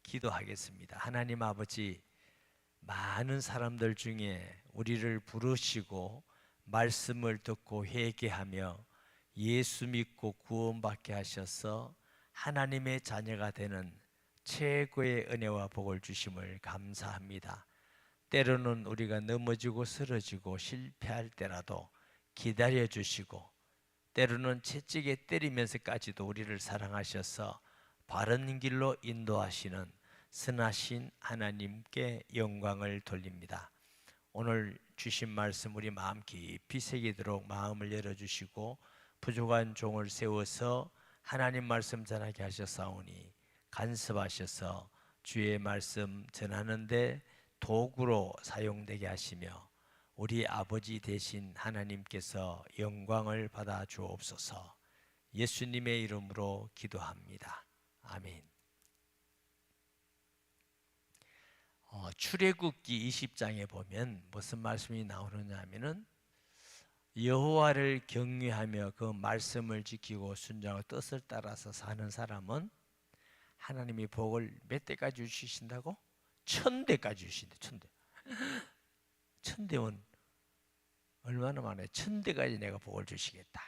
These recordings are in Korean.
기도하겠습니다. 하나님 아버지, 많은 사람들 중에 우리를 부르시고 말씀을 듣고 회개하며 예수 믿고 구원받게 하셔서 하나님의 자녀가 되는 최고의 은혜와 복을 주심을 감사합니다. 때로는 우리가 넘어지고 쓰러지고 실패할 때라도 기다려 주시고, 때로는 채찍에 때리면서까지도 우리를 사랑하셔서 바른 길로 인도하시는 선하신 하나님께 영광을 돌립니다. 오늘 주신 말씀 우리 마음 깊이 새기도록 마음을 열어주시고 부족한 종을 세워서 하나님 말씀 전하게 하셨사오니 간섭하셔서 주의 말씀 전하는데 도구로 사용되게 하시며 우리 아버지 되신 하나님께서 영광을 받아 주옵소서. 예수님의 이름으로 기도합니다. 아멘. 출애굽기 20장에 보면 무슨 말씀이 나오느냐 하면은 여호와를 경외하며 그 말씀을 지키고 순종하고 뜻을 따라서 사는 사람은 하나님이 복을 몇 대까지 주신다고? 1000대까지 주신대. 1000대. 1000대면 얼마나 많아요? 1000대까지 내가 복을 주시겠다.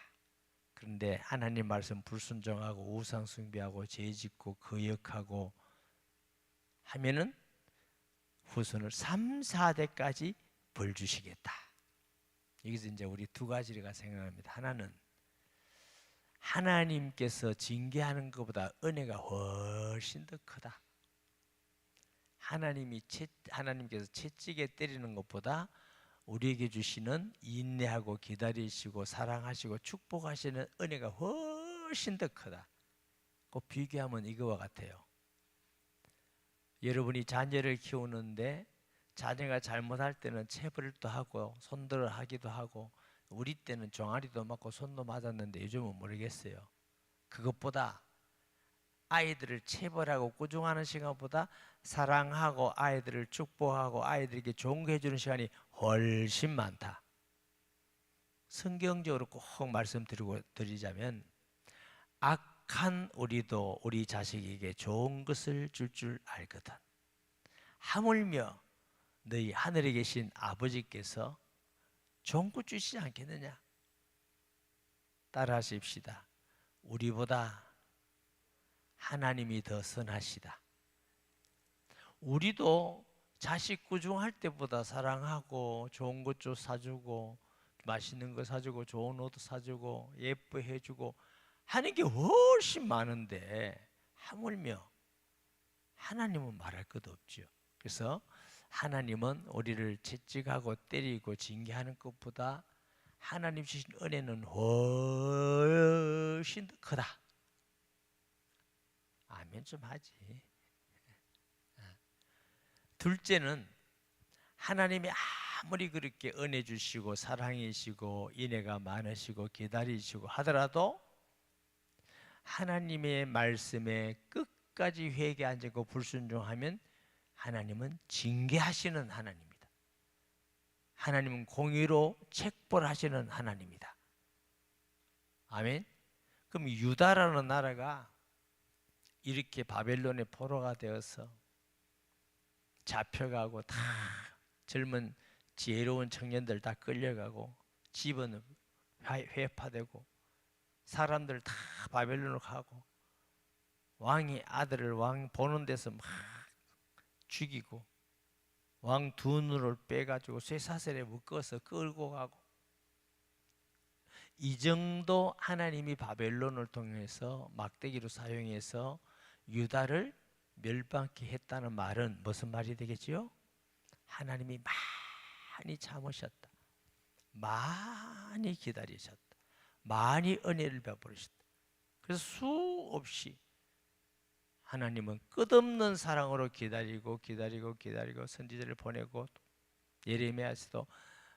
그런데 하나님 말씀 불순종하고 우상 숭배하고 죄짓고 거역하고 하면은 후손을 3, 4대까지 벌 주시겠다. 여기서 이제 우리 두 가지가 생각합니다. 하나는 하나님께서 징계하는 것보다 은혜가 훨씬 더 크다. 하나님께서 채찍에 때리는 것보다 우리에게 주시는 인내하고 기다리시고 사랑하시고 축복하시는 은혜가 훨씬 더 크다. 꼭 비교하면 이거와 같아요. 여러분이 자녀를 키우는데 자녀가 잘못할 때는 체벌도 하고 손들어 하기도 하고, 우리 때는 종아리도 맞고 손도 맞았는데 요즘은 모르겠어요. 그것보다 아이들을 체벌하고 꾸중하는 시간보다 사랑하고 아이들을 축복하고 아이들에게 좋은 거 해주는 시간이 훨씬 많다. 성경적으로 꼭 말씀드리자면 악한 우리도 우리 자식에게 좋은 것을 줄 알거든. 하물며 너희 하늘에 계신 아버지께서 좋은 것 주시지 않겠느냐? 따라하십시다. 우리보다 하나님이 더 선하시다. 우리도 자식 꾸중할 때보다 사랑하고 좋은 것 좀 사주고 맛있는 거 사주고 좋은 옷 사주고 예뻐해주고 하는 게 훨씬 많은데 하물며 하나님은 말할 것도 없죠. 그래서 하나님은 우리를 채찍하고 때리고 징계하는 것보다 하나님 주신 은혜는 훨씬 더 크다. 아멘 좀 하지. 둘째는 하나님이 아무리 그렇게 은혜 주시고 사랑이시고 인애가 많으시고 기다리시고 하더라도 하나님의 말씀에 끝까지 회개하지 않고 불순종하면 하나님은 징계하시는 하나님입니다. 하나님은 공의로 책벌하시는 하나님이다. 아멘. 그럼 유다라는 나라가 이렇게 바벨론의 포로가 되어서 잡혀가고 다 젊은 지혜로운 청년들 다 끌려가고 집은 회파되고 사람들 다 바벨론으로 가고 왕이 아들을 왕 보는 데서 막 죽이고 왕 두 눈을 빼가지고 쇠사슬에 묶어서 끌고 가고, 이 정도 하나님이 바벨론을 통해서 막대기로 사용해서 유다를 멸망케 했다는 말은 무슨 말이 되겠지요? 하나님이 많이 참으셨다. 많이 기다리셨다. 많이 은혜를 베푸셨다. 그래서 수없이 하나님은 끝없는 사랑으로 기다리고 선지자를 보내고 예레미야에서도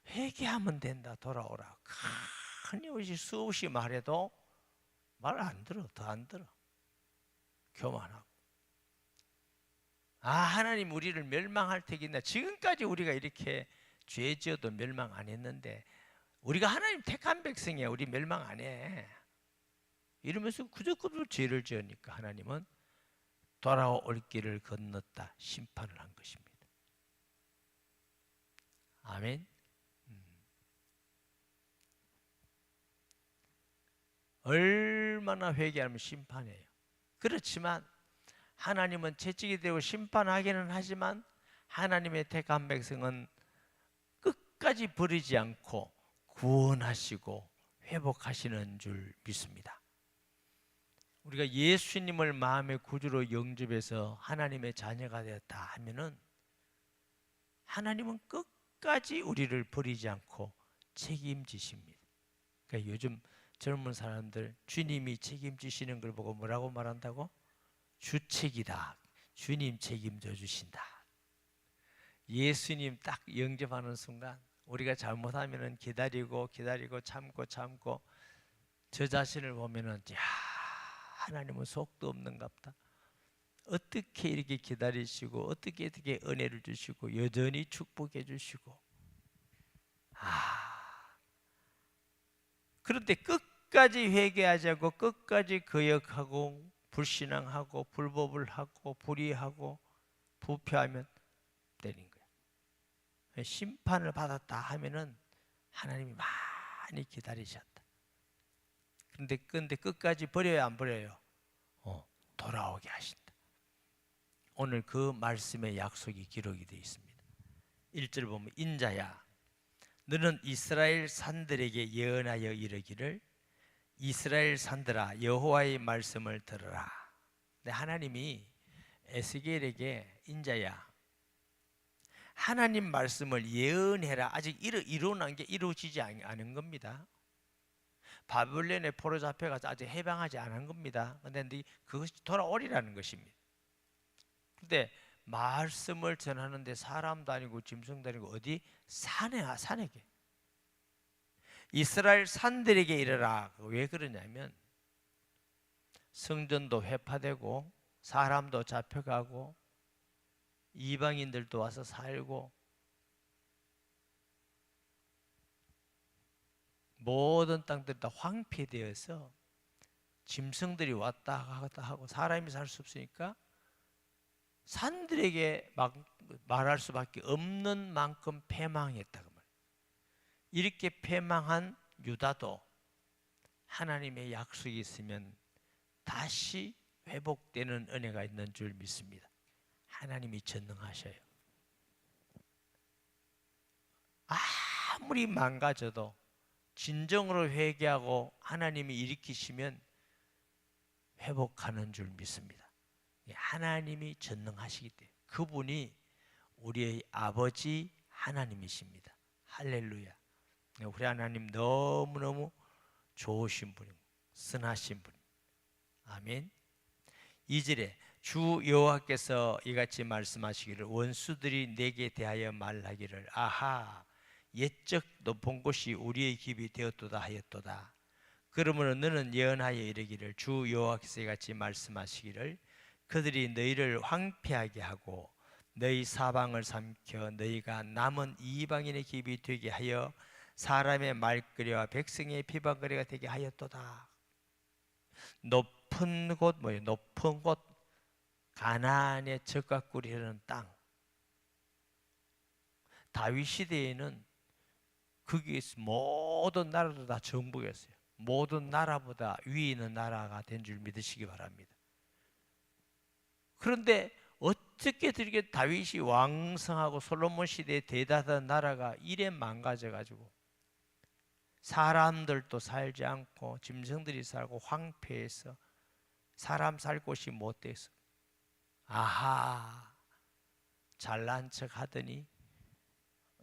회개하면 된다 돌아오라 끊임없이 수없이 말해도 말 안 들어. 더 안 들어. 교만하고 하나님 우리를 멸망할 테겠나. 지금까지 우리가 이렇게 죄 지어도 멸망 안 했는데 우리가 하나님 택한 백성이야. 우리 멸망 안 해. 이러면서 그저 죄를 지으니까 하나님은 돌아올 길을 건넜다. 심판을 한 것입니다. 아멘. 얼마나 회개하면 심판이에요. 그렇지만 하나님은 채찍이 되고 심판하기는 하지만 하나님의 택한 백성은 끝까지 버리지 않고 구원하시고 회복하시는 줄 믿습니다. 우리가 예수님을 마음의 구주로 영접해서 하나님의 자녀가 되었다 하면은 하나님은 끝까지 우리를 버리지 않고 책임지십니다. 그러니까 요즘 젊은 사람들 주님이 책임지시는 걸 보고 뭐라고 말한다고? 주책이다. 주님 책임져 주신다. 예수님 딱 영접하는 순간 우리가 잘못하면 기다리고 참고 저 자신을 보면은 야, 하나님은 속도 없는갑다. 어떻게 이렇게 기다리시고 어떻게 은혜를 주시고 여전히 축복해 주시고 그런데 끝까지 회개하지 않고 끝까지 거역하고 불신앙하고 불법을 하고 불의하고 부패하면 되는 거야. 심판을 받았다 하면은 하나님이 많이 기다리셨다. 그런데 끝까지 버려요, 안 버려요? 돌아오게 하신다. 오늘 그 말씀의 약속이 기록이 되어 있습니다. 1절 보면 인자야 너는 이스라엘 산들에게 예언하여 이르기를 이스라엘 산들아 여호와의 말씀을 들으라. 근데 하나님이 에스겔에게 인자야 하나님 말씀을 예언해라. 아직 이루어난 게 이루어지지 않은 겁니다. 바벨론에 포로 잡혀가서 아직 해방하지 않은 겁니다. 그런데 그것이 돌아오리라는 것입니다. 그런데 말씀을 전하는데 사람도 아니고 짐승도 아니고 어디? 산에게 이스라엘 산들에게 이르라. 왜 그러냐면 성전도 회파되고 사람도 잡혀가고 이방인들도 와서 살고 모든 땅들이 다 황폐되어서 짐승들이 왔다 갔다 하고 사람이 살 수 없으니까 산들에게 말할 수밖에 없는 만큼 패망했다고 말해요. 이렇게 패망한 유다도 하나님의 약속이 있으면 다시 회복되는 은혜가 있는 줄 믿습니다. 하나님이 전능하셔요. 아무리 망가져도 진정으로 회개하고 하나님이 일으키시면 회복하는 줄 믿습니다. 하나님이 전능하시기 때문에 그분이 우리의 아버지 하나님이십니다. 할렐루야. 우리 하나님 너무너무 좋으신 분이고 선하신 분입니다. 아멘. 2절에 주 여호와께서 이같이 말씀하시기를 원수들이 내게 대하여 말하기를 아하 옛적 높은 곳이 우리의 집이 되었도다 하였도다. 그러므로 너는 예언하여 이르기를 주 여호와께서 이같이 말씀하시기를 그들이 너희를 황폐하게 하고 너희 사방을 삼켜 너희가 남은 이방인의 집이 되게 하여 사람의 말거리와 백성의 비방거리가 되게 하였도다. 높은 곳 뭐예요? 높은 곳 가나안의 젖과 꿀이 흐르는 땅. 다윗 시대에는 거기에서 모든 나라도 다 정복했어요. 모든 나라보다 위에 있는 나라가 된 줄 믿으시기 바랍니다. 그런데 어떻게 이렇게 다윗이 왕성하고 솔로몬 시대에 대다한 나라가 이래 망가져가지고 사람들도 살지 않고 짐승들이 살고 황폐해서 사람 살 곳이 못 돼서 아하 잘난 척 하더니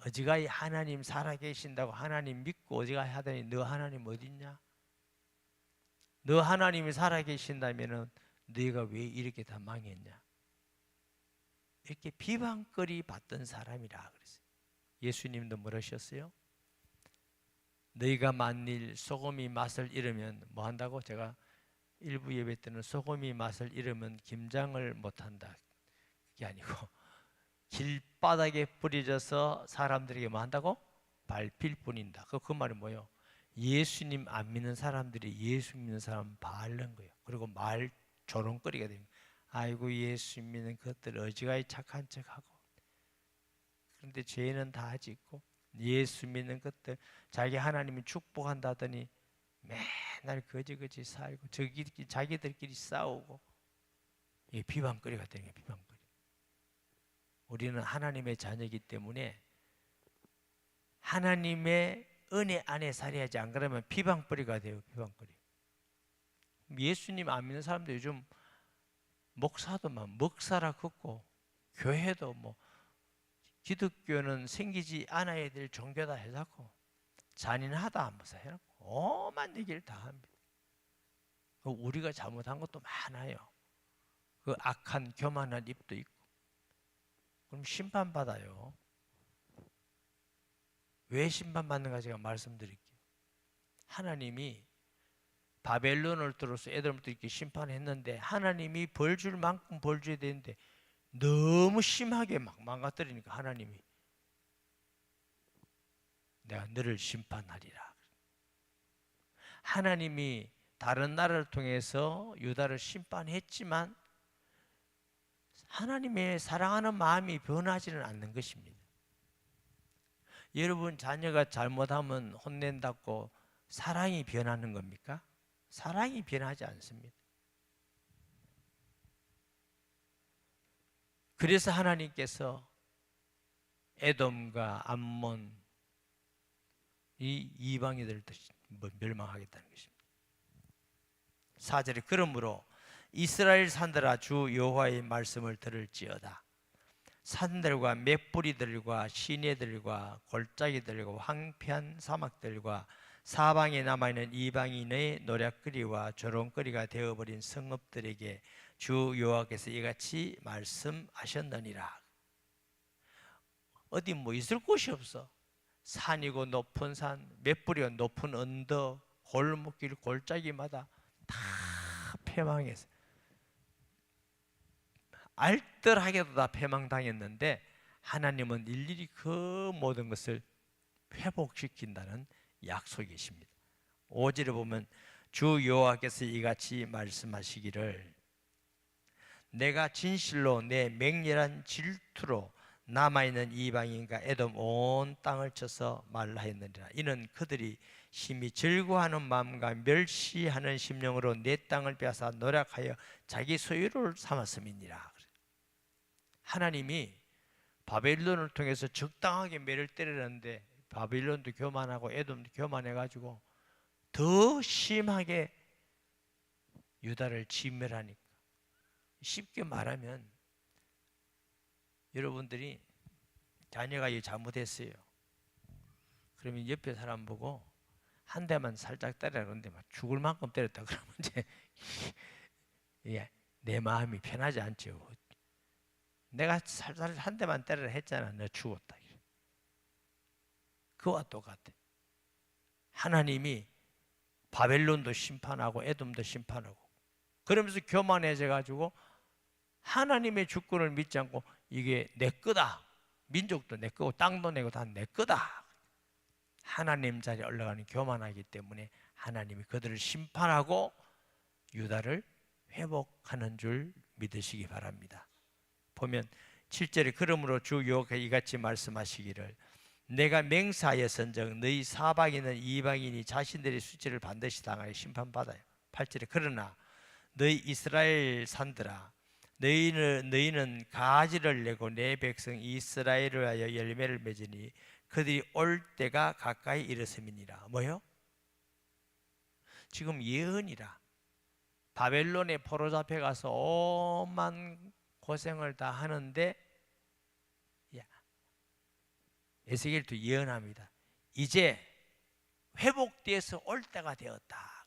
어지간히 하나님 살아계신다고 하나님 믿고 어지간히 하더니 너 하나님 어딨냐? 너 하나님이 살아계신다면 너희가 왜 이렇게 다 망했냐? 이렇게 비방거리 받던 사람이라 그랬어요. 예수님도 뭐라셨어요? 너희가 만일 소금이 맛을 잃으면 뭐 한다고? 제가 일부 예배 때는 소금이 맛을 잃으면 김장을 못한다. 그게 아니고 길바닥에 뿌려져서 사람들에게 뭐 한다고? 밟힐 뿐인다. 그 말이 뭐예요? 예수님 안 믿는 사람들이 예수 믿는 사람 밟는 거예요. 그리고 말 조롱거리가 됩니다. 아이고 예수 믿는 것들 어지간히 착한 척하고, 그런데 죄는 다 짓고, 예수 믿는 것들 자기 하나님이 축복한다더니 맨날 거지거지 살고 자기들끼리 싸우고, 이게 비방거리가 되는 게 비방거리. 우리는 하나님의 자녀이기 때문에 하나님의 은혜 안에 살아야지, 안 그러면 비방거리가 돼요. 비방거리. 예수님 안 믿는 사람들 요즘 목사도 막 먹사라 긋고, 교회도 뭐 기독교는 생기지 않아야 될 종교다 해놓고, 잔인하다 하면서 해놓고 오만 얘기를 다 합니다. 우리가 잘못한 것도 많아요. 그 악한 교만한 입도 있고. 그럼 심판받아요. 왜 심판받는가 제가 말씀드릴게요. 하나님이 바벨론을 들어서 에돔을 이렇게 심판했는데, 하나님이 벌 줄 만큼 벌 줘야 되는데 너무 심하게 막 망가뜨리니까 하나님이 내가 너를 심판하리라. 하나님이 다른 나라를 통해서 유다를 심판했지만 하나님의 사랑하는 마음이 변하지는 않는 것입니다. 여러분 자녀가 잘못하면 혼낸다고 사랑이 변하는 겁니까? 사랑이 변하지 않습니다. 그래서 하나님께서 에돔과 암몬 이 이방인들을 멸망하겠다는 것입니다. 4절에 그러므로 이스라엘 산들아 주 여호와의 말씀을 들을지어다. 산들과 맷뿌리들과 시내들과 골짜기들과 황폐한 사막들과 사방에 남아있는 이방인의 노략거리와 조롱거리가 되어버린 성읍들에게 주 여호와께서 이같이 말씀하셨느니라. 어디 뭐 있을 곳이 없어. 산이고 높은 산, 맷뿌리가 높은 언덕, 골목길, 골짜기마다 다 패망했어요. 알뜰하게도 다 패망당했는데 하나님은 일일이 그 모든 것을 회복시킨다는 약속이십니다. 5절에 보면 주 여호와께서 이같이 말씀하시기를 내가 진실로 내 맹렬한 질투로 남아있는 이방인과 에돔 온 땅을 쳐서 말하였느니라. 이는 그들이 심히 즐거워하는 마음과 멸시하는 심령으로 내 땅을 빼앗아 노력하여 자기 소유를 삼았음이니라. 하나님이 바벨론을 통해서 적당하게 매를 때리는데 바벨론도 교만하고 에돔도 교만해가지고 더 심하게 유다를 진멸하니까, 쉽게 말하면 여러분들이 자녀가 잘못했어요. 그러면 옆에 사람 보고 한 대만 살짝 때려라 그러는데 막 죽을 만큼 때렸다 그러면 이제 내 마음이 편하지 않죠. 내가 살살 한 대만 때려라 했잖아. 너 죽었다. 그와 똑같아. 하나님이 바벨론도 심판하고 에돔도 심판하고 그러면서 교만해져 가지고 하나님의 주권을 믿지 않고 이게 내 거다. 민족도 내 거고 땅도 내 거 다 내 거다. 하나님 자리에 올라가는 교만하기 때문에 하나님이 그들을 심판하고 유다를 회복하는 줄 믿으시기 바랍니다. 보면 7절에 그러므로 주 여호와께서 이같이 말씀하시기를 내가 맹세하였은즉 너희 사방에 있는 이방인이 자신들의 수치를 반드시 당하여 심판받아요. 8절에 그러나 너희 이스라엘 산들아 너희는 가지를 내고 내 백성 이스라엘을 하여 열매를 맺으니 그들이 올 때가 가까이 이르렀음이니라. 뭐요? 지금 예언이라. 바벨론에 포로 잡혀가서 오만 고생을 다 하는데 에스겔도 예언합니다. 이제 회복돼서 올 때가 되었다.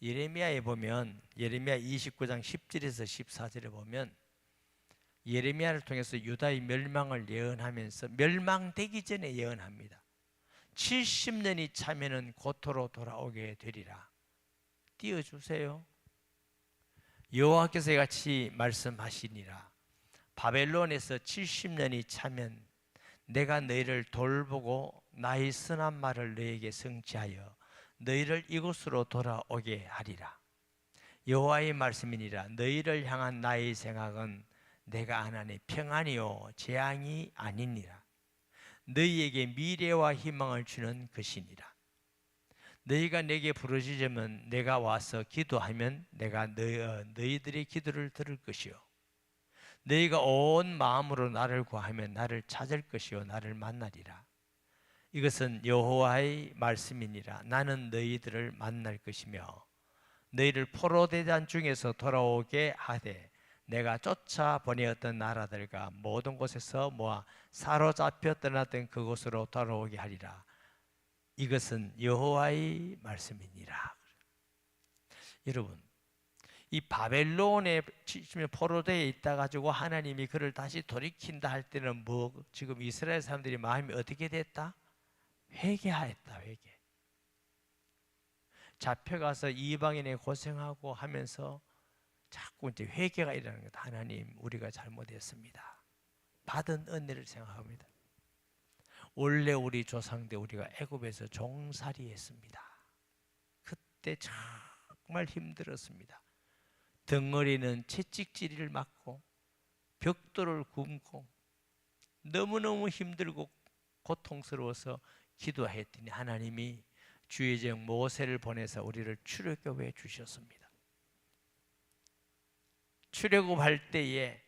예레미야에 보면 예레미야 29장 10절에서 14절에 보면 예레미야를 통해서 유다의 멸망을 예언하면서 멸망되기 전에 예언합니다. 70년이 차면은 고토로 돌아오게 되리라. 띄워주세요. 여호와께서 같이 말씀하시니라. 바벨론에서 70년이 차면 내가 너희를 돌보고 나의 선한 말을 너희에게 성취하여 너희를 이곳으로 돌아오게 하리라. 여호와의 말씀이니라. 너희를 향한 나의 생각은 내가 하나니 평안이요 재앙이 아니니라. 너희에게 미래와 희망을 주는 것이니라. 너희가 내게 부르짖으면 내가 와서 기도하면 내가 너희들의 기도를 들을 것이요 너희가 온 마음으로 나를 구하면 나를 찾을 것이요 나를 만나리라. 이것은 여호와의 말씀이니라. 나는 너희들을 만날 것이며 너희를 포로대장 중에서 돌아오게 하되 내가 쫓아 보내었던 나라들과 모든 곳에서 모아 사로잡혀 떠났던 그곳으로 돌아오게 하리라. 이것은 여호와의 말씀이니라. 여러분, 이 바벨론에 포로되어 있다 가지고 하나님이 그를 다시 돌이킨다 할 때는 지금 이스라엘 사람들이 마음이 어떻게 됐다? 회개하였다. 회개. 잡혀가서 이방인에 고생하고 하면서 자꾸 이제 회개가 일어나는 것. 하나님, 우리가 잘못했습니다. 받은 은혜를 생각합니다. 원래 우리 조상들 우리가 애굽에서 종살이했습니다. 그때 정말 힘들었습니다. 덩어리는 채찍질을 맞고 벽돌을 굶고 너무너무 힘들고 고통스러워서 기도했더니 하나님이 주의 종 모세를 보내서 우리를 출애굽해 주셨습니다. 출애굽할 때에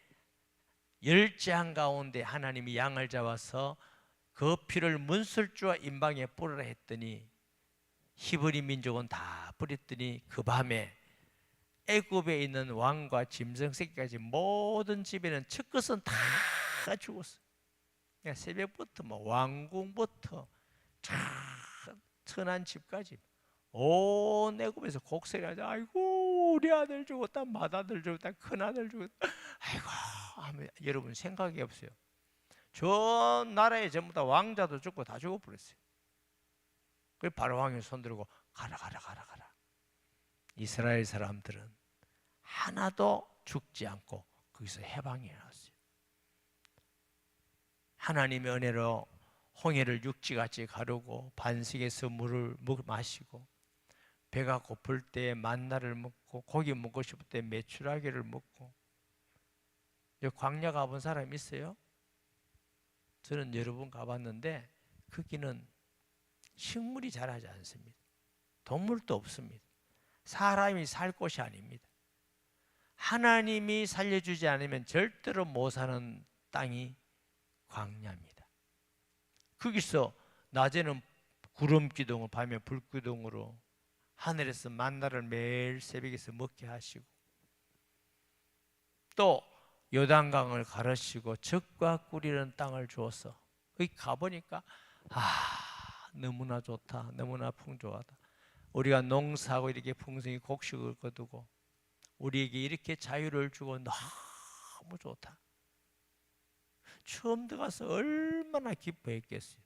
열재한 가운데 하나님이 양을 잡아서 그 피를 문설주와 임방에 뿌리라 했더니 히브리 민족은 다 뿌렸더니 그 밤에 애굽에 있는 왕과 짐승 새끼까지 모든 집에는 첫 것은 다 죽었어요. 그러니까 새벽부터 왕궁부터 천한 집까지 온 애굽에서 곡소리 하자. 아이고 우리 아들 죽었다, 맏아들 죽었다, 큰아들 죽었다. 아이고 여러분 생각이 없어요. 저 나라에 전부 다 왕자도 죽고 다 죽어버렸어요. 그래서 바로 왕이 손들고 가라. 이스라엘 사람들은 하나도 죽지 않고 거기서 해방이 나왔어요. 하나님의 은혜로 홍해를 육지같이 가르고 반석에서 물을 마시고 배가 고플 때 만나를 먹고 고기 먹고 싶을 때 메추라기를 먹고. 광야 가본 사람 있어요? 저는 여러 번 가봤는데 거기는 식물이 자라지 않습니다. 동물도 없습니다. 사람이 살 곳이 아닙니다. 하나님이 살려주지 않으면 절대로 못 사는 땅이 광야입니다. 거기서 낮에는 구름 기둥을, 밤에 불 기둥으로 하늘에서 만나를 매일 새벽에서 먹게 하시고, 또 요단강을 가르시고 젖과 꿀이라는 땅을 주어서 거기 가보니까 너무나 좋다, 너무나 풍족하다. 우리가 농사하고 이렇게 풍성히 곡식을 거두고 우리에게 이렇게 자유를 주고 너무 좋다. 처음 들어가서 얼마나 기뻐했겠어요.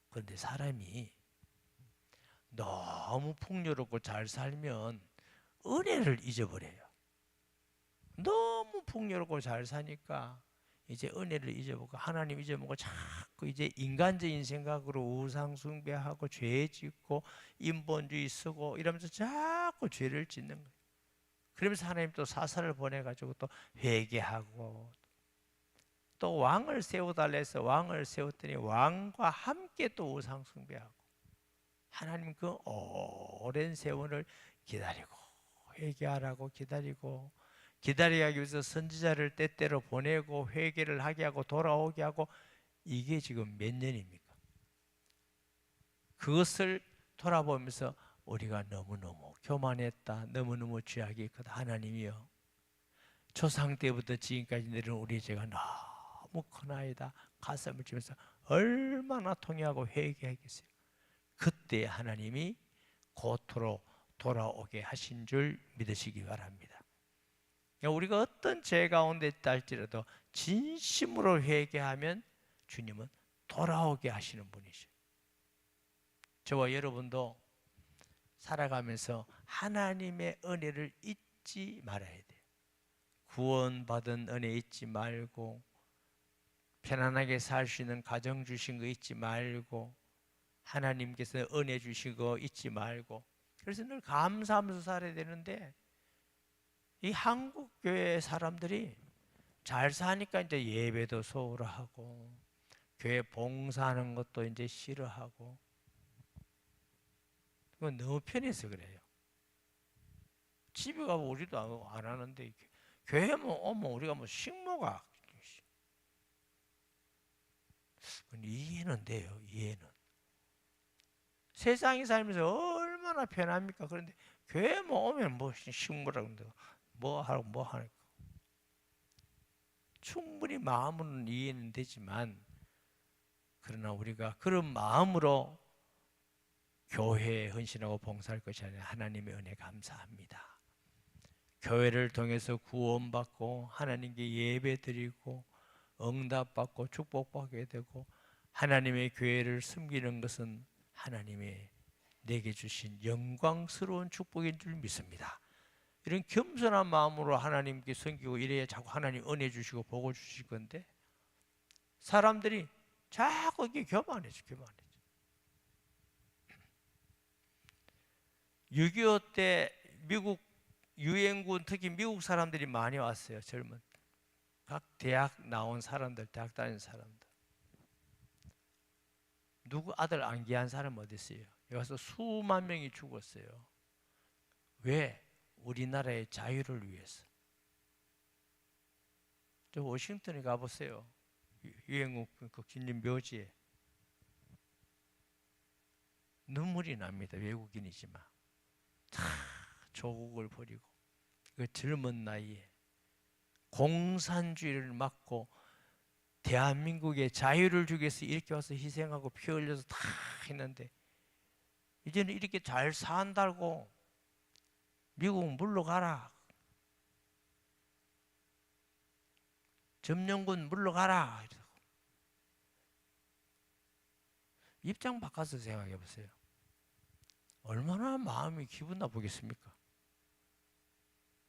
그런데 사람이 너무 풍요롭고 잘 살면 은혜를 잊어버려요. 너무 풍요롭고 잘 사니까 이제 은혜를 잊어보고 하나님 잊어보고 자꾸 이제 인간적인 생각으로 우상 숭배하고 죄 짓고 인본주의 쓰고 이러면서 자꾸 죄를 짓는 거예요. 그러면서 하나님 또 사사를 보내가지고 또 회개하고 또 왕을 세워달라 해서 왕을 세웠더니 왕과 함께 또 우상 숭배하고. 하나님 그 오랜 세월을 기다리고 회개하라고 기다리기 위해서 선지자를 때때로 보내고 회개를 하게 하고 돌아오게 하고. 이게 지금 몇 년입니까? 그것을 돌아보면서 우리가 너무너무 교만했다, 너무너무 죄악이 크다. 하나님이여, 조상 때부터 지금까지 내려온 우리 죄가 너무 크나이다. 가슴을 치면서 얼마나 통회하고 회개하겠어요. 그때 하나님이 고토로 돌아오게 하신 줄 믿으시기 바랍니다. 우리가 어떤 죄 가운데 있다 할지라도 진심으로 회개하면 주님은 돌아오게 하시는 분이셔요. 저와 여러분도 살아가면서 하나님의 은혜를 잊지 말아야 돼요. 구원받은 은혜 잊지 말고, 편안하게 살 수 있는 가정 주신 거 잊지 말고, 하나님께서 은혜 주신 거 잊지 말고. 그래서 늘 감사하면서 살아야 되는데 이 한국 교회 사람들이 잘 사니까 이제 예배도 소홀하고 교회 봉사하는 것도 이제 싫어하고, 그건 너무 편해서 그래요. 집에 가면 우리도 안 하는데 교회 뭐 오면 우리가 뭐 식모가 이해는 돼요. 이해는. 세상에 살면서 얼마나 편합니까? 그런데 교회 뭐 오면 뭐 식모라고 뭐 하고 뭐 하니까. 충분히 마음은 이해는 되지만, 그러나 우리가 그런 마음으로 교회에 헌신하고 봉사할 것이 아니라 하나님의 은혜 감사합니다. 교회를 통해서 구원받고 하나님께 예배드리고 응답받고 축복받게 되고 하나님의 교회를 섬기는 것은 하나님의 내게 주신 영광스러운 축복인 줄 믿습니다. 이런 겸손한 마음으로 하나님께 섬기고 이래야 자꾸 하나님 은혜 주시고 복 주실 건데, 사람들이 자꾸 이게 교만해져. 6.25 때 미국 유엔군, 특히 미국 사람들이 많이 왔어요. 젊은 각 대학 나온 사람들, 대학 다니는 사람들. 누구 아들 안 귀한 사람 어디 있어요? 여기서 수만 명이 죽었어요. 왜? 우리나라의 자유를 위해서. 저 워싱턴에 가보세요. 유엔군 그 긴님 묘지에 눈물이 납니다. 외국인이지만 다 조국을 버리고 그 젊은 나이에 공산주의를 막고 대한민국의 자유를 주기 위해서 이렇게 와서 희생하고 피 흘려서 다 했는데, 이제는 이렇게 잘 산다고 미국 물러가라, 점령군 물러가라, 입장 바꿔서 생각해 보세요. 얼마나 마음이 기분 나쁘겠습니까?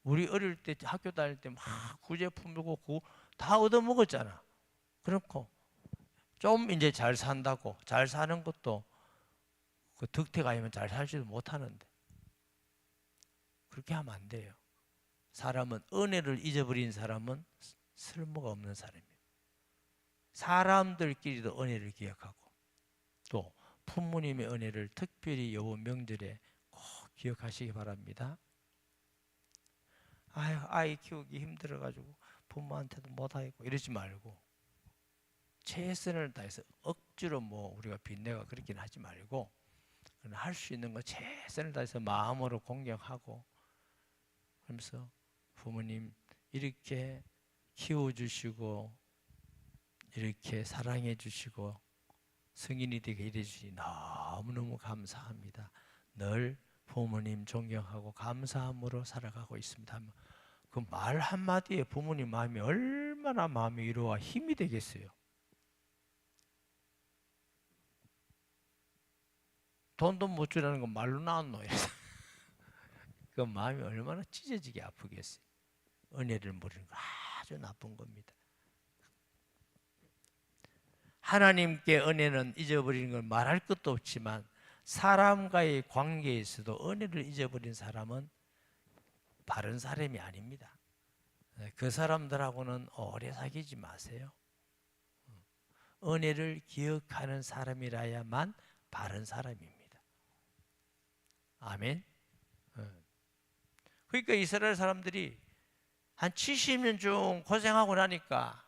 우리 어릴 때 학교 다닐 때 막 구제품 들고 다 얻어먹었잖아. 그렇고 좀 이제 잘 산다고, 잘 사는 것도 그 덕택 아니면 잘 살지도 못하는데, 그렇게 하면 안 돼요. 사람은 은혜를 잊어버린 사람은 쓸모가 없는 사람이에요. 사람들끼리도 은혜를 기억하고 또 부모님의 은혜를 특별히 이번 명절에 꼭 기억하시기 바랍니다. 아이 키우기 힘들어가지고 부모한테도 못하겠고 이러지 말고 최선을 다해서 억지로 뭐 우리가 빚내가 그렇게는 하지 말고 할 수 있는 거 최선을 다해서 마음으로 공경하고, 그러면서 부모님 이렇게 키워주시고 이렇게 사랑해 주시고 성인이 되게 이래 주시니 너무너무 감사합니다. 늘 부모님 존경하고 감사함으로 살아가고 있습니다. 그 말 한마디에 부모님 마음이 얼마나 마음의 위로와 힘이 되겠어요. 돈도 못 주라는 건 말로 나왔노. 그 마음이 얼마나 찢어지게 아프겠어요. 은혜를 모르는 거 아주 나쁜 겁니다. 하나님께 은혜는 잊어버리는 걸 말할 것도 없지만 사람과의 관계에서도 은혜를 잊어버린 사람은 바른 사람이 아닙니다. 그 사람들하고는 오래 사귀지 마세요. 은혜를 기억하는 사람이라야만 바른 사람입니다. 아멘. 그러니까 이스라엘 사람들이 한 70년 중 고생하고 나니까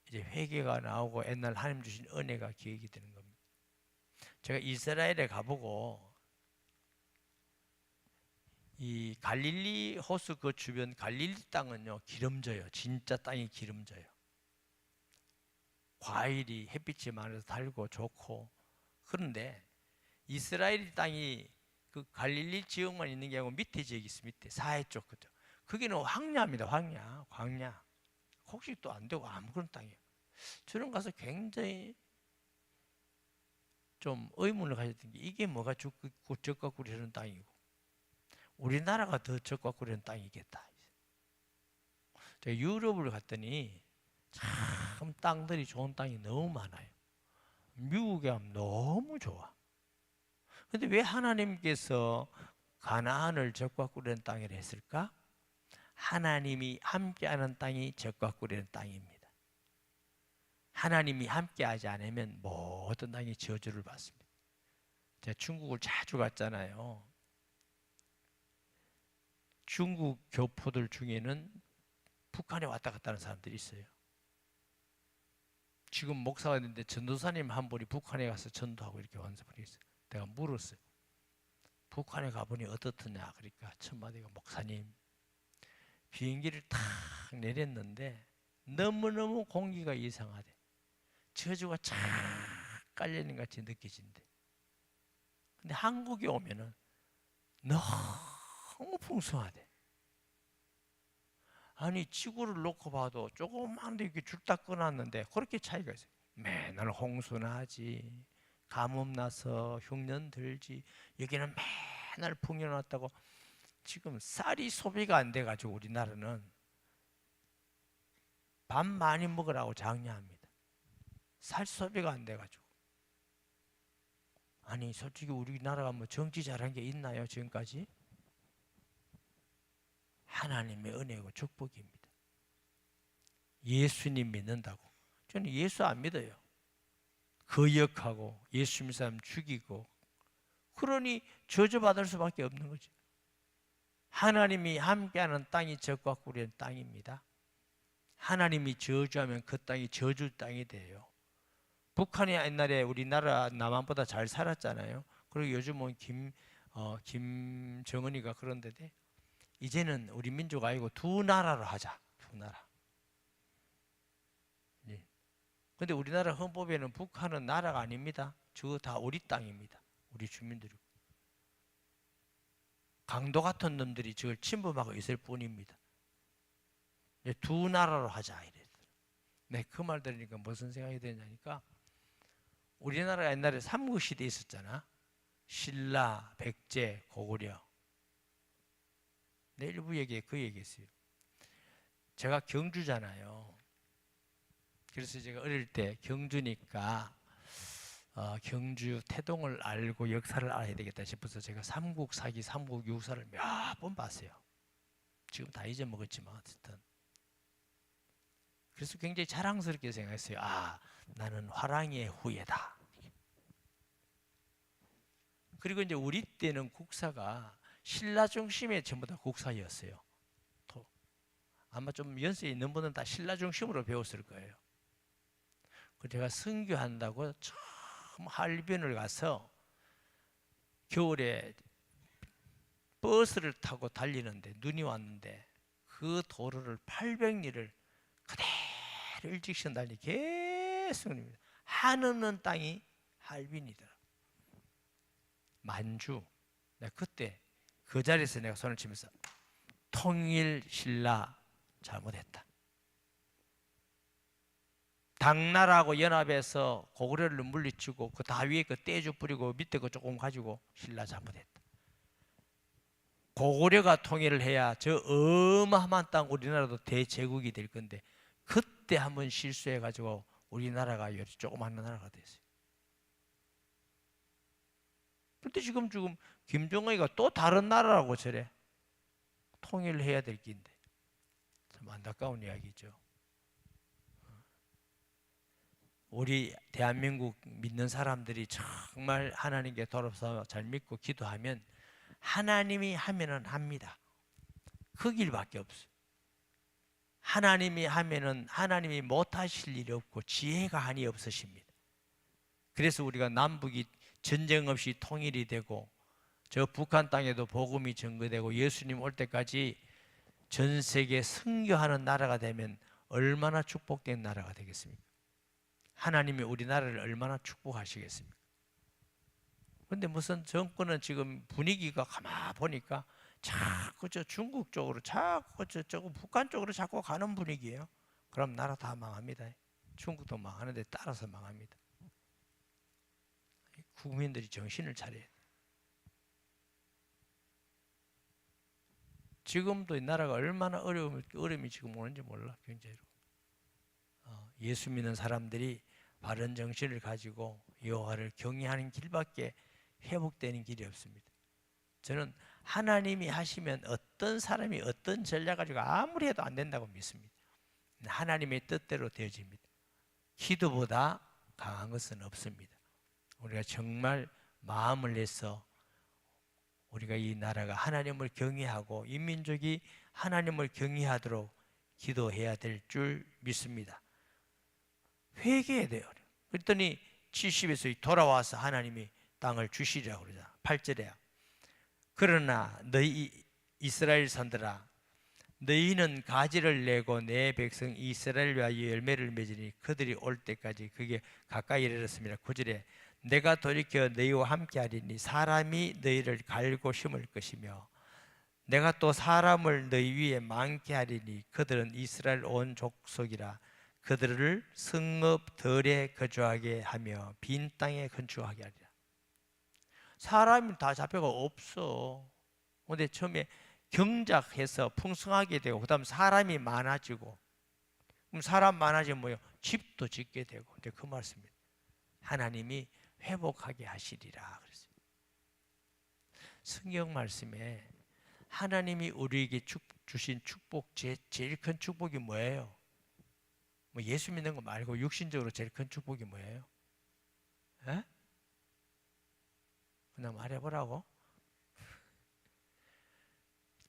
이제 회개가 나오고 옛날 하나님 주신 은혜가 기억이 되는 겁니다. 제가 이스라엘에 가보고 이 갈릴리 호수 그 주변 갈릴리 땅은요 기름져요. 진짜 땅이 기름져요. 과일이 햇빛이 많아서 달고 좋고. 그런데 이스라엘 땅이 그 갈릴리 지역만 있는 게 아니고 밑에 지역이 있어요. 밑에 사해 쪽 그죠. 거기는 황야입니다. 광야. 곡식도 안 되고 아무런 땅이에요. 저는 가서 굉장히 좀 의문을 가졌던 게 이게 뭐가 적과꿀이 흐르는 땅이고 우리나라가 더 적과꿀이 흐르는 땅이겠다. 제가 유럽을 갔더니 참 땅들이 좋은 땅이 너무 많아요. 미국에 가면 너무 좋아. 근데 왜 하나님께서 가나안을 적과 꿀은 땅이라 했을까? 하나님이 함께하는 땅이 젖과 꿀이는 땅입니다. 하나님이 함께하지 않으면 모든 땅이 저주를 받습니다. 제가 중국을 자주 갔잖아요. 중국 교포들 중에는 북한에 왔다 갔다 하는 사람들이 있어요. 지금 목사가 있는데 전도사님 한 분이 북한에 가서 전도하고 이렇게 온 분이 있어요. 내가 물었어요. 북한에 가보니 어떻더냐. 그러니까 첫마디가 목사님, 비행기를 탁 내렸는데 너무너무 공기가 이상하대. 저주가 쫙 깔리는 같이 느껴진대. 근데 한국에 오면은 너무 풍성하대. 아니 지구를 놓고 봐도 조그만데 이렇게 줄딱 꺼놨는데 그렇게 차이가 있어요. 맨날 홍수 나지, 가뭄 나서 흉년 들지. 여기는 맨날 풍년 왔다고. 지금 쌀이 소비가 안 돼가지고 우리나라는 밥 많이 먹으라고 장려합니다. 쌀 소비가 안 돼가지고. 아니 솔직히 우리나라가 뭐 정치 잘한 게 있나요 지금까지? 하나님의 은혜고 축복입니다. 예수님 믿는다고. 저는 예수 안 믿어요. 거역하고 예수 믿는 사람 죽이고 그러니 저주받을 수밖에 없는 거죠. 하나님이 함께하는 땅이 젖과 꿀의 땅입니다. 하나님이 저주하면 그 땅이 저주 땅이 돼요. 북한이 옛날에 우리나라 남한보다 잘 살았잖아요. 그리고 요즘은 김정은이가 그런데 이제는 우리 민족 아니고 두 나라로 하자. 두 나라. 예. 근데 우리나라 헌법에는 북한은 나라가 아닙니다. 저거 다 우리 땅입니다. 우리 주민들이고. 강도 같은 놈들이 저걸 침범하고 있을 뿐입니다. 두 나라로 하자 이랬어요. 네, 그 말 들으니까 무슨 생각이 드냐니까 우리나라가 옛날에 삼국시대 있었잖아. 신라, 백제, 고구려. 내 일부 얘기에 그 얘기했어요. 제가 경주잖아요. 그래서 제가 어릴 때 경주니까 경주 태동을 알고 역사를 알아야 되겠다 싶어서 제가 삼국사기, 삼국유사를 몇 번 봤어요. 지금 다 잊어먹었지만 어쨌든. 그래서 굉장히 자랑스럽게 생각했어요. 아, 나는 화랑이의 후예다. 그리고 이제 우리 때는 국사가 신라 중심에 전부 다 국사였어요. 아마 좀 연세 있는 분은 다 신라 중심으로 배웠을 거예요. 제가 선교한다고 처음 할변을 가서 겨울에 버스를 타고 달리는데 눈이 왔는데 그 도로를 800리를 그대로 일직선 달리 계속 냅니다. 한없는 땅이 할빈이더라. 만주. 내가 그때 그 자리에서 내가 손을 치면서 통일 신라 잘못했다. 당나라하고 연합해서 고구려를 물리치고 그 다 위에 그 떼주 뿌리고 밑에 거 조금 가지고 신라 잘못했다. 고구려가 통일을 해야 저 어마어마한 땅 우리나라도 대제국이 될 건데 그때 한번 실수해가지고 우리나라가 조그만 나라가 됐어요. 그런데 지금 김정은이가 또 다른 나라라고 저래. 통일을 해야 될 긴데 참 안타까운 이야기죠. 우리 대한민국 믿는 사람들이 정말 하나님께 돌아서 잘 믿고 기도하면 하나님이 하면은 합니다. 그 길밖에 없어요. 하나님이 하면은 하나님이 못하실 일이 없고 지혜가 한이 없으십니다. 그래서 우리가 남북이 전쟁 없이 통일이 되고 저 북한 땅에도 복음이 전거되고 예수님 올 때까지 전 세계 선교하는 나라가 되면 얼마나 축복된 나라가 되겠습니까? 하나님이 우리나라를 얼마나 축복하시겠습니까? 그런데 무슨 정권은 지금 분위기가 가만 보니까 자꾸 저 중국 쪽으로 자꾸 저쪽 북한 쪽으로 자꾸 가는 분위기예요. 그럼 나라 다 망합니다. 중국도 망하는데 따라서 망합니다. 국민들이 정신을 차려야 돼요. 지금도 이 나라가 얼마나 어려움이 지금 오는지 몰라. 경제로. 예수 믿는 사람들이 바른 정신을 가지고 여호와를 경외하는 길밖에 회복되는 길이 없습니다. 저는 하나님이 하시면 어떤 사람이 어떤 전략 가지고 아무리 해도 안 된다고 믿습니다. 하나님의 뜻대로 되어집니다. 기도보다 강한 것은 없습니다. 우리가 정말 마음을 내서 우리가 이 나라가 하나님을 경외하고 이 민족이 하나님을 경외하도록 기도해야 될 줄 믿습니다. 회개해야 돼요. 그랬더니 70에서 돌아와서 하나님이 땅을 주시리라고 그러잖아. 8절에야. 그러나 너희 이스라엘 산들아, 너희는 가지를 내고 내 백성 이스라엘 위하여 열매를 맺으니 그들이 올 때까지 그게 가까이 이르렀습니다. 9절에 내가 돌이켜 너희와 함께 하리니 사람이 너희를 갈고 심을 것이며 내가 또 사람을 너희 위에 많게 하리니 그들은 이스라엘 온 족속이라. 그들을 성읍 들에 거주하게 하며 빈 땅에 건축하게 하리라. 사람이 다 잡혀가 없어. 근데 처음에 경작해서 풍성하게 되고 그 다음 사람이 많아지고, 그럼 사람 많아지면 뭐예요? 집도 짓게 되고. 이제 그 말씀입니다. 하나님이 회복하게 하시리라 그랬어요. 성경 말씀에 하나님이 우리에게 주신 축복, 제일 큰 축복이 뭐예요? 뭐 예수 믿는 거 말고 육신적으로 제일 큰 축복이 뭐예요? 에? 그냥 말해보라고.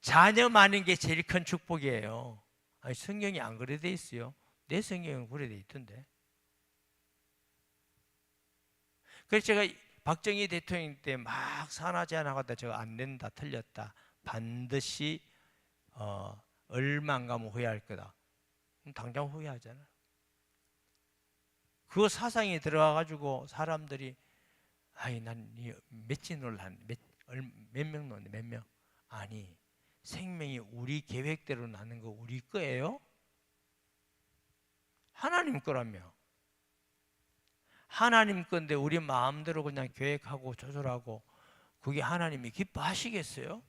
자녀 많은 게 제일 큰 축복이에요. 아니, 성경이 안 그래 돼 있어요. 내 성경은 그래 돼 있던데. 그래서 제가 박정희 대통령 때 막 산하 제안하고 제가 안 된다, 틀렸다, 반드시 얼마 안 가면 후회할 거다. 그럼 당장 후회하잖아요. 그 사상이 들어가가지고 사람들이 아니 난 몇지 놀란 몇 명 놓네 몇 명. 아니 생명이 우리 계획대로 나는 거 우리 거예요? 하나님 거라며. 하나님 건데 우리 마음대로 그냥 계획하고 조절하고 그게 하나님이 기뻐하시겠어요?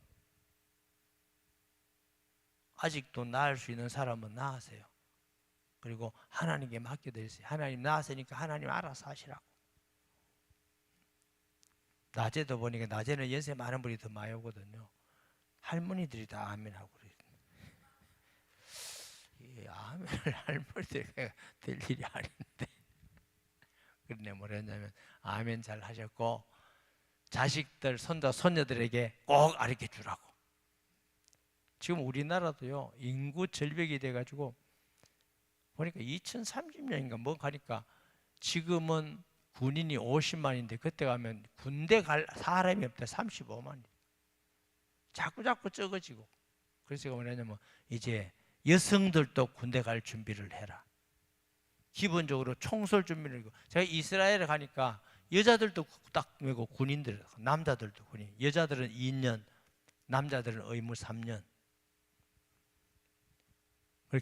아직도 낳을 수 있는 사람은 낳으세요. 그리고 하나님께 맡겨드리세요. 하나님 낳았으니까 하나님 알아서 하시라고. 낮에도 보니까 낮에는 연세 많은 분이 더 많이 오거든요. 할머니들이 다 아멘하고 그래요. 이 아멘을 할머니들이 될 일이 아닌데. 그런데 뭐라 했냐면 아멘 잘 하셨고 자식들, 손자, 손녀들에게 꼭 가르쳐 주라고. 지금 우리나라도요 인구 절벽이 돼가지고 보니까 2030년인가 뭐 가니까 지금은 군인이 50만인데 그때 가면 군대 갈 사람이 없다 35만이. 자꾸 적어지고. 그래서 제가 뭐냐면 이제 여성들도 군대 갈 준비를 해라. 기본적으로 총 쏠 준비를 하고. 제가 이스라엘에 가니까 여자들도 딱 메고 군인들, 남자들도 군인. 여자들은 2년, 남자들은 의무 3년.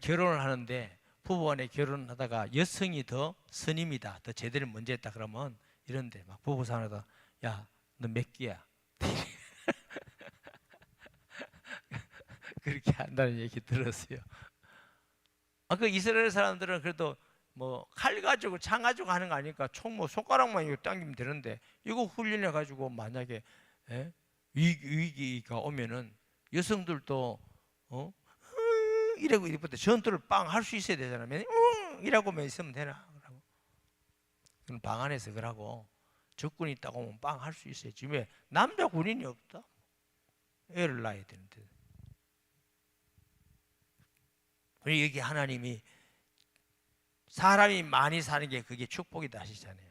결혼을 하는데 부부간에 결혼하다가 여성이 더 선임이다, 더 제대를 먼저 했다 그러면 이런데 막 부부 사는다. 야, 너 몇 기야? 그렇게 한다는 얘기 들었어요. 그 이스라엘 사람들은 그래도 뭐 칼 가지고 창 가지고 하는 거 아니니까 총 뭐 손가락만 이거 당기면 되는데 이거 훈련해 가지고 만약에 위기가 오면은 여성들도 이라고 이렇게 전투를 빵 할 수 있어야 되잖아요. 이라고만 있으면 되나? 그럼 방 안에서 그러고 적군이 있다고 하면 빵 할 수 있어야지. 왜 남자 군인이 없다? 애를 낳아야 되는데. 그리고 여기 하나님이 사람이 많이 사는 게 그게 축복이다 하시잖아요.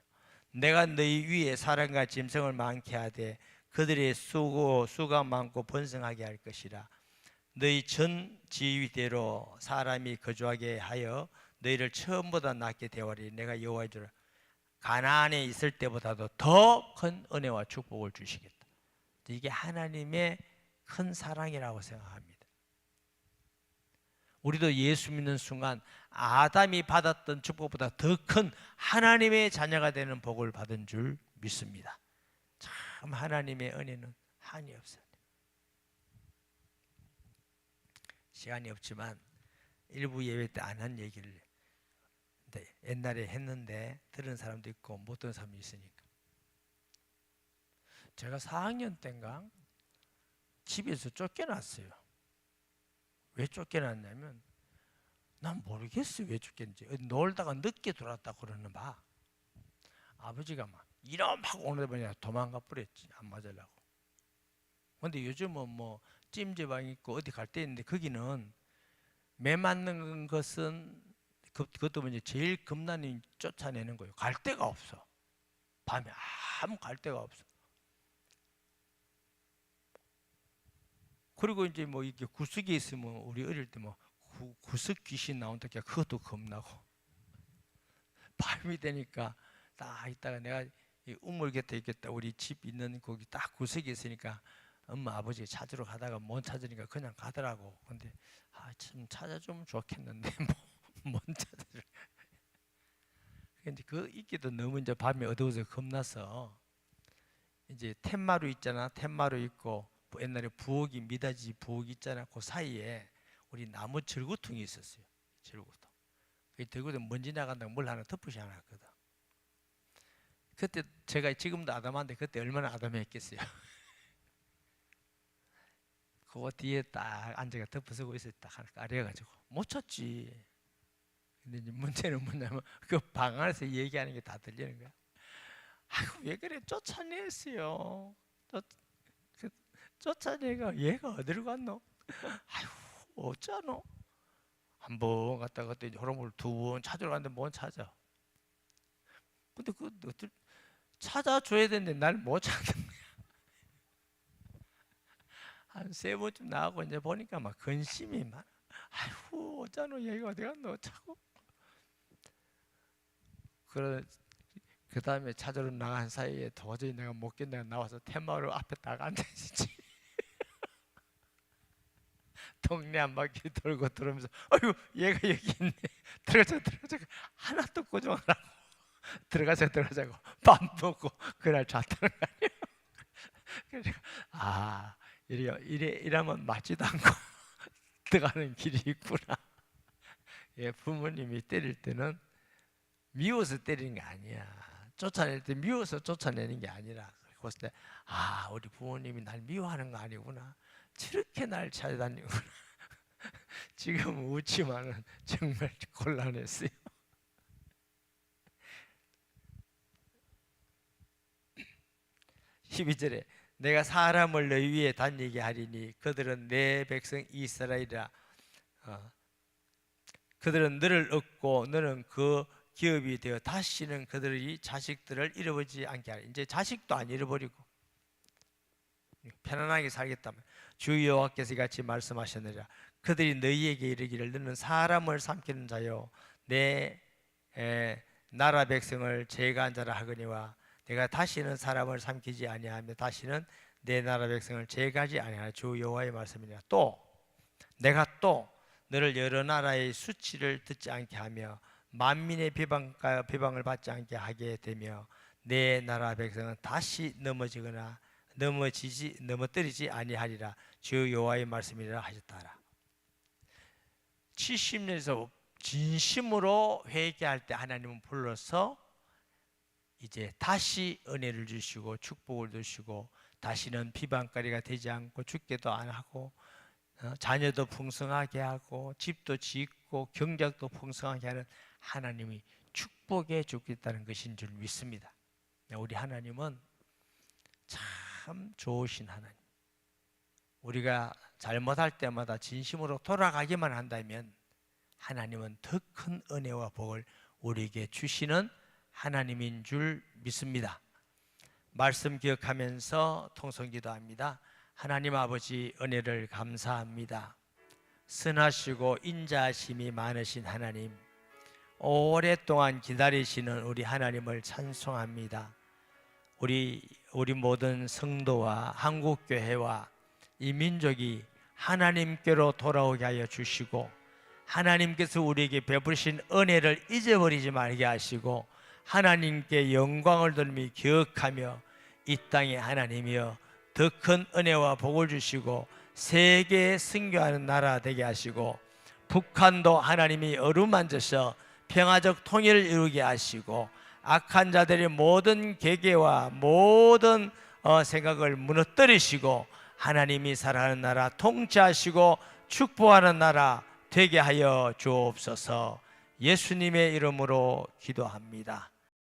내가 너희 위에 사람과 짐승을 많게 하되 그들의 수가 많고 번성하게 할 것이라. 너희 전 지위대로 사람이 거주하게 하여 너희를 처음보다 낫게 대하리. 내가 여호와의 줄 가나안에 있을 때보다도 더 큰 은혜와 축복을 주시겠다. 이게 하나님의 큰 사랑이라고 생각합니다. 우리도 예수 믿는 순간 아담이 받았던 축복보다 더 큰 하나님의 자녀가 되는 복을 받은 줄 믿습니다. 참 하나님의 은혜는 한이 없어요. 시간이 없지만 일부 예배 때 안 한 얘기를 옛날에 했는데 들은 사람도 있고 못 들은 사람도 있으니까. 제가 4학년 때인가 집에서 쫓겨났어요. 왜 쫓겨났냐면 난 모르겠어요. 왜 쫓겼는지. 놀다가 늦게 돌아왔다 그러는 봐. 아버지가 막 이놈 하고 오늘 보냐 도망가 버렸지. 안 맞으려고. 근데 요즘은 뭐 찜질방 있고 어디 갈 때 있는데 거기는 매 맞는 것은 그것도 이제 제일 겁나는 쫓아내는 거예요. 갈 데가 없어. 밤에 아무 갈 데가 없어. 그리고 이제 뭐 이게 구석에 있으면 우리 어릴 때 뭐 구석 귀신 나온다 게 그것도 겁나고. 밤이 되니까 딱 있다가 내가 이 우물 곁에 있겠다. 우리 집 있는 거기 딱 구석에 있으니까 엄마 아버지 찾으러 가다가 못 찾으니까 그냥 가더라고. 근데 참 찾아주면 좋겠는데 못 찾아줘. 근데 그 있기도 너무 이제 밤에 어두워서 겁나서 이제 텐마루 있잖아. 텐마루 있고 옛날에 부엌이 미닫이 부엌 있잖아. 그 사이에 우리 나무 절구통이 있었어요. 절구통. 그 절구통 먼지 나간다고 뭘 하나 덮으시 하나 했거든. 그때 제가 지금도 아담한데 그때 얼마나 아담했겠어요. 그거 뒤에 딱 앉아가 덮어쓰고 있었다. 딱 아래가지고 못 찾지. 근데 이제 문제는 뭐냐면 그 방 안에서 얘기하는 게 다 들리는 거야. 아이고 왜 그래 쫓아냈어요. 쫓아내가 얘가 어디로 갔노? 아이고 어쩌노? 한 번 갔다가 그때 호롱을 두 번 찾으러 갔는데 못 찾아. 근데 그 찾아줘야 되는데 날 못 찾는 거야. 한 세 번쯤 나가고 이제 보니까 막 근심이 많아. 아이고 어쩌노 얘가 어디 갔노 어쩌고. 그 다음에 찾으러 나간 사이에 도저히 내가 못 견뎌 나와서 텐마루 앞에 딱 앉아있지. 동네 한 바퀴 돌고 들어오면서 어휴 얘가 여기 있네. 들어가자 하나도 고정하라고. 들어가자고 밥 먹고 그날 잤다는 거 아니에요. 그러니까 이러면 맞지도 않고 들어가는 길이 있구나. 예, 부모님이 때릴 때는 미워서 때리는 게 아니야. 쫓아낼 때 미워서 쫓아내는 게 아니라 그랬을 때 우리 부모님이 날 미워하는 거 아니구나. 저렇게 날 찾아다니구나. 지금 웃지만은 정말 곤란했어요. 12절에 내가 사람을 너희 위에 다니게 하리니 그들은 내 백성 이스라엘이라. 그들은 너를 얻고 너는 그 기업이 되어 다시는 그들의 자식들을 잃어버리지 않게 하리. 이제 자식도 안 잃어버리고 편안하게 살겠다면 주 여호와께서 같이 말씀하셨느니라. 그들이 너희에게 이르기를 너는 사람을 삼키는 자요 내 나라 백성을 제거한 자라 하거니와 내가 다시는 사람을 삼키지 아니하며 다시는 내 나라 백성을 제거하지 아니하라. 주 여호와의 말씀이니라. 또 내가 또 너를 여러 나라의 수치를 듣지 않게 하며 만민의 비방을 받지 않게 하게 되며 내 나라 백성은 다시 넘어뜨리지 아니하리라. 주 여호와의 말씀이라 하셨다라. 70년에서 진심으로 회개할 때 하나님은 불러서 이제 다시 은혜를 주시고 축복을 주시고 다시는 비방거리가 되지 않고 죽게도 안 하고 자녀도 풍성하게 하고 집도 짓고 경작도 풍성하게 하는 하나님이 축복해 주겠다는 것인 줄 믿습니다. 우리 하나님은 참 좋으신 하나님. 우리가 잘못할 때마다 진심으로 돌아가기만 한다면 하나님은 더 큰 은혜와 복을 우리에게 주시는 하나님인 줄 믿습니다. 말씀 기억하면서 통성기도합니다. 하나님 아버지 은혜를 감사합니다. 선하시고 인자하심이 많으신 하나님, 오랫동안 기다리시는 우리 하나님을 찬송합니다. 우리 모든 성도와 한국교회와 이 민족이 하나님께로 돌아오게 하여 주시고 하나님께서 우리에게 베푸신 은혜를 잊어버리지 말게 하시고 하나님께 영광을 돌리며 기억하며 이 땅에 하나님이여 더 큰 은혜와 복을 주시고 세계에 선교하는 나라 되게 하시고 북한도 하나님이 어루만져서 평화적 통일을 이루게 하시고 악한 자들의 모든 계계와 모든 생각을 무너뜨리시고 하나님이 사랑하는 나라, 통치하시고 축복하는 나라 되게 하여 주옵소서. 예수님의 이름으로 기도합니다.